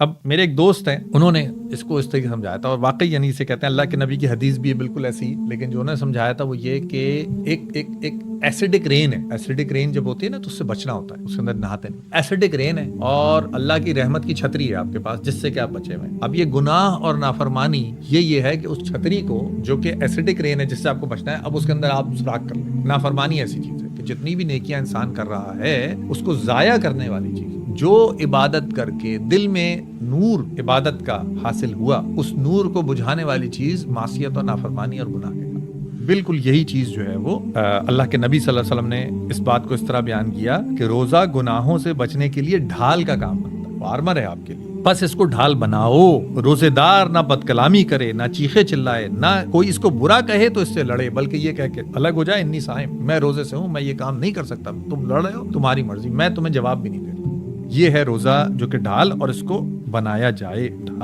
اب میرے ایک دوست ہیں، انہوں نے اس کو اس طریقے سے سمجھایا تھا، اور واقعی یعنی اسے کہتے ہیں اللہ کے نبی کی حدیث بھی ہے بالکل ایسی ہی، لیکن جو انہوں نے سمجھایا تھا وہ یہ کہ ایک ایسیڈک رین ہے. ایسیڈک رین جب ہوتی ہے نا تو اس سے بچنا ہوتا ہے، اس کے اندر نہاتے نہیں. ایسیڈک رین ہے اور اللہ کی رحمت کی چھتری ہے آپ کے پاس جس سے کہ آپ بچے ہوئے ہیں. اب یہ گناہ اور نافرمانی یہ ہے کہ اس چھتری کو جو کہ ایسیڈک رین ہے جس سے آپ کو بچنا ہے، اب اس کے اندر آپ سوراخ کر لیں. نافرمانی ایسی چیز ہے کہ جتنی بھی نیکیاں انسان کر رہا ہے اس کو ضائع کرنے والی چیز. جو عبادت کر کے دل میں نور عبادت کا حاصل ہوا، اس نور کو بجھانے والی چیز معصیت اور نافرمانی اور گناہ ہے. بالکل یہی چیز جو ہے وہ اللہ کے نبی صلی اللہ علیہ وسلم نے اس بات کو اس طرح بیان کیا کہ روزہ گناہوں سے بچنے کے لیے ڈھال کا کام بنتا ہے، آرمر ہے آپ کے لیے. بس اس کو ڈھال بناؤ. روزے دار نہ بد کلامی کرے، نہ چیخے چلائے، نہ کوئی اس کو برا کہے تو اس سے لڑے، بلکہ یہ کہہ کے الگ ہو جائے، انی صائم، میں روزے سے ہوں، میں یہ کام نہیں کر سکتا، تم لڑ رہے ہو، تمہاری مرضی، میں تمہیں جواب بھی نہیں دے رہا. یہ ہے روزہ جو کہ ڈھال، اور اس کو بنایا جائے ڈھال.